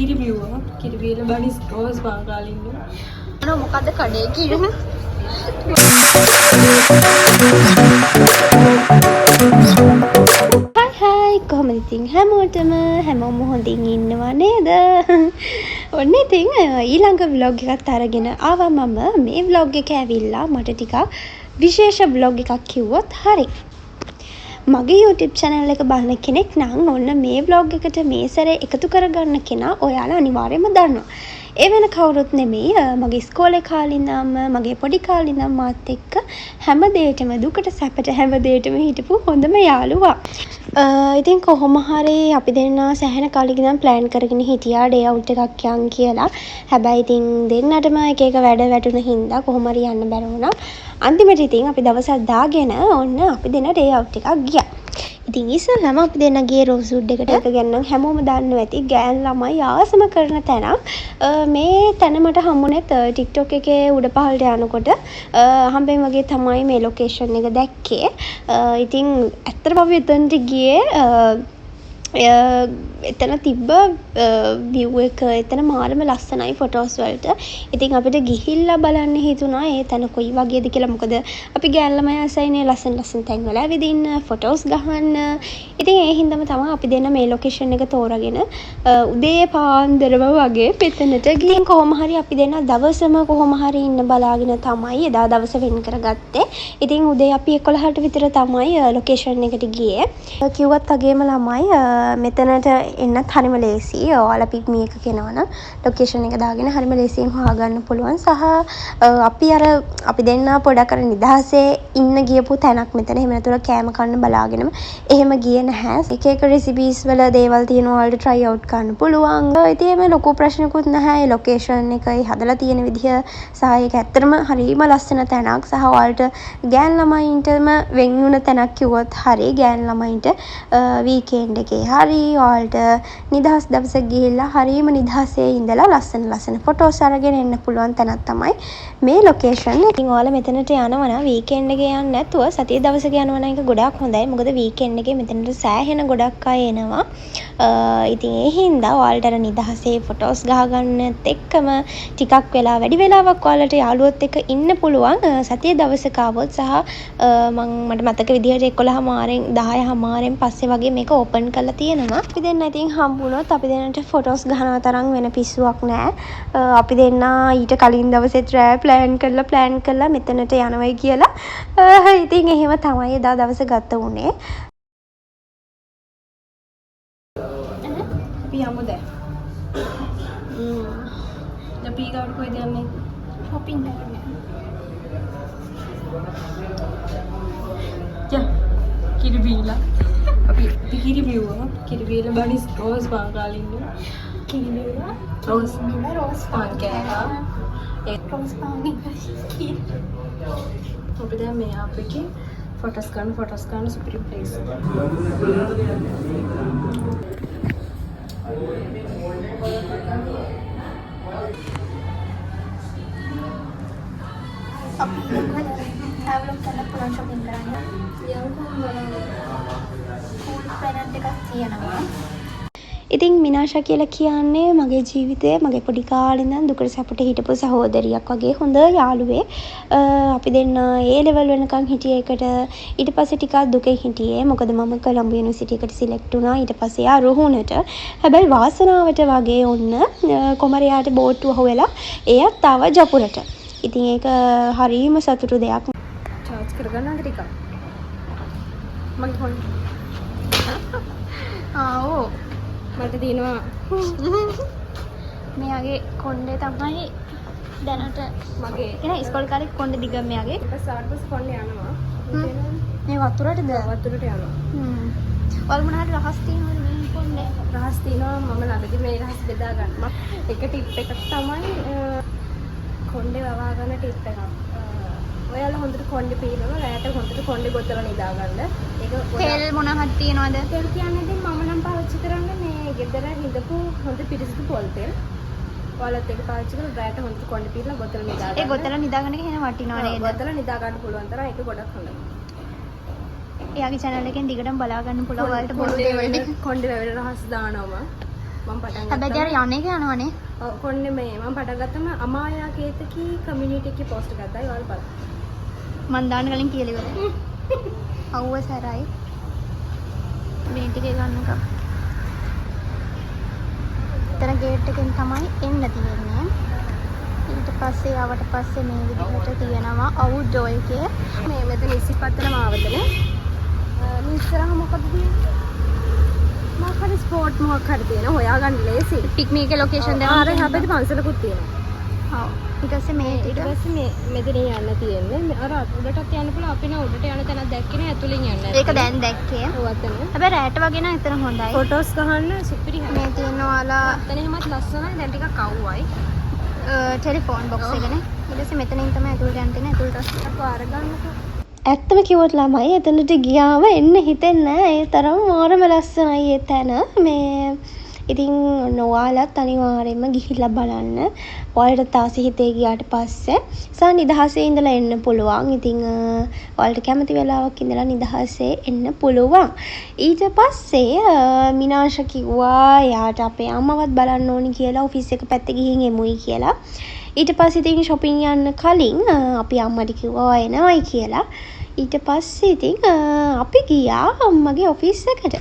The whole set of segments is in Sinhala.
කිරිබිව්වා. කිරිබිවල බනිස් රෝස් බාගාලින්න. අනේ මොකද්ද කඩේ කිරන? හයි කොහමද ඉතින් හැමෝම හොඳින් ඉන්නව නේද? ඔන්න ඉතින් ඊළඟ vlog එකත් අරගෙන ආවා මම. මේ vlog එක ඇවිල්ලා මට ටිකක් විශේෂ vlog එකක් කිව්වොත් හරි. මගේ YouTube channel එක බලන කෙනෙක් නම් ඔන්න මේ vlog එකට මේ සැරේ එකතු කරගන්න කෙනා ඔයාලා අනිවාර්යයෙන්ම දන්නවා. ඒ වෙන කවුරුත් නෙමෙයි මගේ ඉස්කෝලේ කාලේ ඉඳන්ම මගේ පොඩි කාලේ ඉඳන් මාත් එක්ක හැමදේටම දුකට සැපට හැමදේටම හිටපු හොඳම යාළුවා. ඉතින් කොහොම හරි අපි දෙන්නා සෑහෙන කාලෙක ඉඳන් plan කරගෙන හිටියා day out එකක් යන් කියලා. හැබැයි ඉතින් දෙන්නටම එක එක වැඩ වැටුණ හින්දා කොහොම හරි යන්න බැරි වුණා. අන්තිමට ඉතින් අපි දවසක් දාගෙන ඔන්න අපි දෙන්න day out එකක් ගියා. ඉතින් ඉස්සෙල්ලාම අපි දෙන්න ගියේ රෝස්වුඩ් එකට. ඒක ගැන නම් හැමෝම දන්නවා ඇති. ගෑන් ළමයි ආසම කරන තැනක්. මේ තැන මට හම්බුනේ TikTok එකේ උඩ පහළට යනකොට හම්බෙන් වගේ තමයි මේ ලොකේෂන් එක දැක්කේ. ඉතින් ඇත්තටම අපි එතනට ගියේ එතන තිබ්බ view එක එතන මාරම ලස්සනයි ෆොටෝස් වලට. ඉතින් අපිට ගිහිල්ලා බලන්න හිතුණා ඒ තැන කොයි වගේද කියලා. මොකද අපි ගෑන් ළමයි ආසයිනේ ලස්සන තැන් වල ඇවිදින්න ෆොටෝස් ගහන්න. ඉතින් ඒ හින්දාම තමයි අපි දෙන්න මේ ලොකේෂන් එක තෝරාගෙන උදේ පාන්දරම වගේ පෙතනට ගිහින් කොහොම හරි අපි දෙන්න දවසම කොහොම හරි ඉන්න බලාගෙන තමයි එදා දවස වෙන් කරගත්තේ. ඉතින් උදේ අපි 11ට විතර තමයි ලොකේෂන් එකට ගියේ. කිව්වත් වගේම ළමයි මෙතනට එන්නත් හරිම ලේසි. ඔයාලා පිග්මි එක කෙනවනම් ලොකේෂන් එක දාගෙන හරිම ලේසියෙන් හොයාගන්න පුළුවන්. සහ අපි දෙන්න පොඩක් අර නිදහසේ ඉන්න ගියපු තැනක් මෙතන. එහෙම නැතුව කෑම කන්න බලාගෙනම එහෙම ගියේ නැහැ. එක එක රෙසිපීස් වල දේවල් තියෙනවා ඔයාලට try out කරන්න පුළුවන්. ඉතින් එහෙම ලොකු ප්‍රශ්නකුත් නැහැ. ඒ ලොකේෂන් එකයි හදලා තියෙන විදිහ සහ ඒක ඇත්තටම හරිම ලස්සන තැනක්. සහ ඔයාලට ගෑන් ළමයින්ටම වෙන් වුණ තැනක් කිව්වොත් හරි. ගෑන් ළමයින්ට වීකෙන්ඩ් එකේ හරි ඔයාලට නිදහස් දවසක් ගිහිල්ලා හරියම නිදහසේ ඉඳලා ලස්සන ෆොටෝස් අරගෙන එන්න පුළුවන් තැනක් තමයි මේ ලොකේෂන්. ඉතින් ඔයාලා මෙතනට යනවා නම් වීකෙන්ඩ් එකේ යන්නේ නැතුව සතිය දවසක යනවා නම් ඒක ගොඩාක් හොඳයි. මොකද වීකෙන්ඩ් එකේ මෙතනට සෑහෙන ගොඩක් අය එනවා. ඉතින් ඒ හින්දා ඔයාලට අර නිදහසේ ෆොටෝස් ගහගන්නත් එක්කම ටිකක් වෙලා වැඩි වෙලාවක් ඔයාලට යාළුවොත් එක්ක ඉන්න පුළුවන්. සතිය දවසක ආවොත් සහ මට මතක විදිහට 11:00 පස්සේ වගේ මේක ඕපන් කරලා තියෙනවා. අපි දෙන්න ඉතින් හම්බුනොත් අපි දෙන්නට ෆොටෝස් ගහනවා තරම් වෙන පිස්සුවක් නැහැ. අපි දෙන්න ඊට කලින් දවසේ රෑ ප්ලෑන් කරලා මෙතනට යනවයි කියලා. ඉතින් එහෙම තමයි එදා දවස ගත වුණේ. අපි යමු දැන්. අපි ඊගාවට කොහෙද යන්නේ? shopping කරන්න. කිරිබිලා. අපි කිරිබිව්වා. කිරිබිවල බනිස් රෝස් බාගාලින්න. කිරිබිව්වා. රෝස් පාන් කෑවා. රෝස් පාන් අපි දැන් මේ අපේ ෆොටෝස් ගන්න සුපිරි ප්ලේස් එක. අපි ට්‍රැවල් කරලා පුළුවන් shopping කරන්න. cool planet එකක් තියෙනවා. ඉතින් මිනාෂා කියලා කියන්නේ මගේ ජීවිතයේ මගේ පොඩි කාලේ ඉඳන් දුකට සැපට හිටපු සහෝදරියක් වගේ හොඳ යාළුවෙක්. අපි දෙන්න ඒ ලෙවල් වෙනකන් හිටියේ එකට. ඊට පස්සේ ටිකක් දුකේ හිටියේ. මොකද මම කොළඹ යුනිවර්සිටි එකට සිලෙක්ට් වුණා. ඊට පස්සේ ආ රුහුණට. හැබැයි වාසනාවට වගේ ඔන්න කොමරියාට බෝට්ටුව හොයලා එයත් ආවා ජපුරට. ඉතින් ඒක හරිම සතුටු දෙයක්. චාර්ජ් කරගන්නද ටිකක්? මගේ ෆෝන්. ආවෝ මට දිනවා. මෙයාගේ කොණ්ඩේ තමයි දැනට මගේ එන ඉස්කෝල කාලේ කොණ්ඩේ දිග මෙයාගේ. සාර්පස් කොන්නේ යනවා. මේ වතුරටද? වතුරට යනවා. ඔයාලා මොනවාරි රහස් තියෙනවද මේ කොණ්ඩේ? රහස් තියෙනවා. මම ළඟදී මේ රහස් බෙදා ගන්න. එක ටිප් එකක් තමයි කොණ්ඩේ වවා ගන්න ටිප් එකක්. ඔයාලා හොඳට කොණ්ඩේ පීරනවා. රැයට හොඳට කොණ්ඩේ බොතල නිදා ගන්න. ඒක තෙල් මොනවද තියෙනවද? තෙල් කියන්නේ ඉතින් මම නම් පාවිච්චි කරන්නේ මේ ගෙදර හිඳපු හොඳ පිරිසිදු පොල් තෙල්. ඔයාලත් ඒක පාවිච්චි කරලා රැයට හොඳට කොණ්ඩේ පීරලා බොතල නිදා ගන්න. ඒ බොතල නිදාගන්න එක එහෙම වටිනව නේද? බොතල නිදා ගන්න පුළුවන් තරම් ඒක ගොඩක් හොඳයි. එයාගේ channel එකෙන් දිගටම බලා ගන්න පුළුවන් ඔයාලට පොඩි දේවල් ටික. කොණ්ඩේ වැවෙන රහස් දානවා. මම පටන් හැබැයි අර යන්නේ යනවනේ. ඔව් කොන්නේ මේ මම පටන් ගත්තම අමායා කේතකි කමියුනිටි එකේ පෝස්ට් ගත්තා ඒවල් බලන්න. මන් දාන්න කලින් කියලා ඉවරයි. අවුව සරයි. මේ ටිකේ ගන්නකම්. එතන ගේට් එකෙන් තමයි එන්න තියෙන්නේ. ඊට පස්සේ ආවට පස්සේ මේ විදිහට තියෙනවා අවුට්ඩෝර් එකේ. මේ මෙතන 25 මාවතනේ. මේ ඉස්සරහ මොකද තියෙන්නේ? මොකක් හරි ස්පෝට් මොකක් හරි තියෙනවා. හොයාගන්න ලේසි. පික්නික් එකේ ලොකේෂන් දෙනවා. ආරේ හැබැයි පන්සලකුත් තියෙනවා. ඔව්. ඊට පස්සේ මේ ඊට පස්සේ මේ මෙතන යන්න තියෙන්නේ. අර උඩටත් යන්න පුළුවන්. අපි නා උඩට යන තැනක් දැක්කේ නෑ. ඇතුලෙන් යන්න. ඒක දැන් දැක්කේ. ඔව් අතන. හැබැයි රැට වගේ නම් එතන හොඳයි. ෆොටෝස් ගහන්න සුපිරි හැම. මේ තියෙනවාලා අතන එහෙමත් ලස්සනයි. දැන් ටිකක් අවුවයි. ටෙලිෆෝන් බොක්ස් එකනේ. ඊට පස්සේ මෙතනින් තමයි ඇතුළට යන්න තියෙන්නේ. ඇතුළට අපෝ අරගන්නකෝ. ඇත්තම කිව්වොත් ළමයි එතනට ගියාම එන්න හිතෙන්නේ නැහැ. ඒ තරම් මාරම ලස්සනයි ඒ තැන. මේ ඉතින් නොයාලත් අනිවාර්යයෙන්ම ගිහිල්ලා බලන්න. ඔයාලට තාසි හිතේ ගියාට පස්සේ සා නිදහසේ ඉඳලා එන්න පුළුවන්. ඉතින් ඔයාලට කැමති වෙලාවක් ඉඳලා නිදහසේ එන්න පුළුවන්. ඊට පස්සේ මිනාෂ කිව්වා යාට අපේ අම්මවත් බලන්න ඕනි කියලා ඔෆිස් එක පැත්තේ ගිහින් එමුයි කියලා. ඊට පස්සේ ඉතින් shopping යන්න කලින් අපි අම්මට කිව්වා එනවයි කියලා. ඊට පස්සේ ඉතින් අපි ගියා අම්මගේ ඔෆිස් එකට.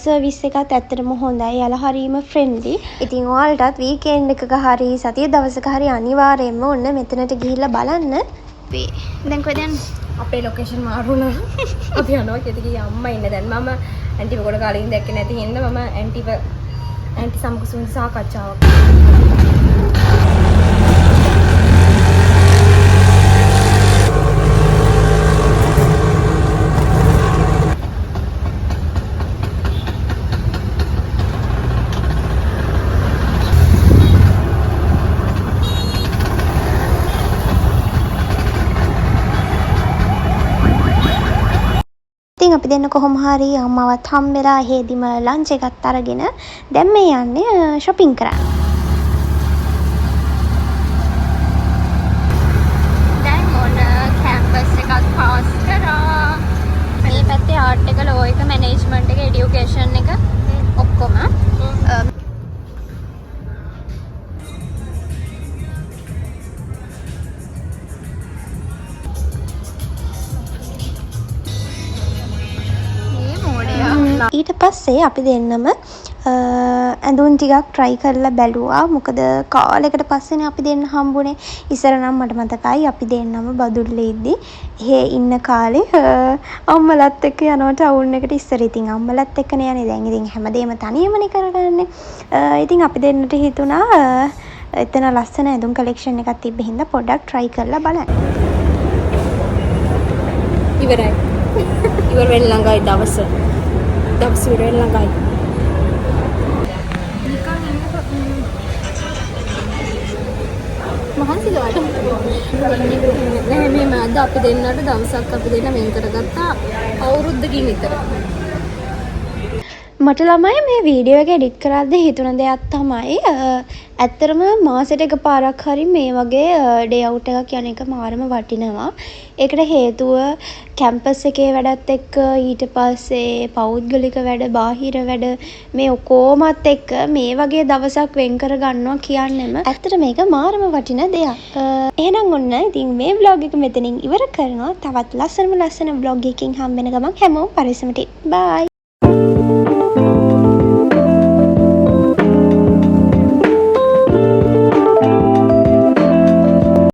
සර්විස් එකත් ඇත්තටම හොඳයි. යාලා හරීම ෆ්‍රෙන්ඩ්ලි. ඉතින් ඔයාලටත් වීකෙන්ඩ් එකක හරි සතිය දවසක හරි අනිවාර්යයෙන්ම ඔන්න මෙතනට ගිහිල්ලා බලන්න. අපි දැන් කොහෙද යන්නේ? අපේ ලොකේෂන් මාරුණා. අපි යනවා කෙටිගේ අම්මා ඉන්න දැන් මම ඇන්ටිව කොට කාලෙකින් දැක්කේ නැති හින්දා මම ඇන්ටි සමග සාකච්ඡාවක් අපි දෙන්න කොහොම හරි අම්මවත් හම්බෙලා හේදිම ලන්ච් එකත් අරගෙන දැන් මේ යන්නේ shopping කරන්න. දැන් මොන කැම්පස් එකක් පාස් කරා. මේ පැත්තේ ආර්ට් එක, ලෝ එක, මැනේජ්මන්ට් එක, এডুকেෂන් එක ඔක්කොම ඊට පස්සේ අපි දෙන්නම ඇඳුම් ටිකක් try කරලා බැලුවා. මොකද කාලෙකට පස්සේනේ අපි දෙන්න හම්බුනේ. ඉස්සර නම් මට මතකයි අපි දෙන්නම බදුල්ලේ ඉද්දි එහෙ ඉන්න කාලේ අම්මලත් එක්ක යනවා ටවුන් එකට. ඉස්සර ඉතින් අම්මලත් එක්කනේ යන්නේ. දැන් ඉතින් හැමදේම තනියමනේ කරගන්නේ. ඉතින් අපි දෙන්නට හිතුණා එතන ලස්සන ඇඳුම් කලෙක්ෂන් එකක් තිබ්බ හින්දා පොඩ්ඩක් try කරලා බලන්න. ඉවරයි. ඉවර වෙන්න ළඟයි දවස ඉවර වෙන්න ළඟයි. මහන්සිද වට? නෑ මේ අද අපි දෙන්නට දවසක් අපි දෙන්න වෙන් කරගත්තා අවුරුද්දකින් විතර. මට ළමයි මේ වීඩියෝ එක එඩිට් කරද්දී හිතුණ දෙයක් තමයි ඇත්තටම මාසෙට එකපාරක් හරි මේ වගේ ඩේ අවුට් එකක් යන එක මාරම වටිනවා. ඒකට හේතුව කැම්පස් එකේ වැඩත් එක්ක ඊට පස්සේ පෞද්ගලික වැඩ, බාහිර වැඩ මේ ඔකෝමත් එක්ක මේ වගේ දවසක් වෙන් කර ගන්නවා කියන්නෙම ඇත්තට මේක මාරම වටින දෙයක්. එහෙනම් ඔන්න ඉතින් මේ vlog එක මෙතනින් ඉවර කරනවා. තවත් ලස්සන vlog එකකින් හම්බ වෙන ගමන් හැමෝම පරිස්සමට. bye.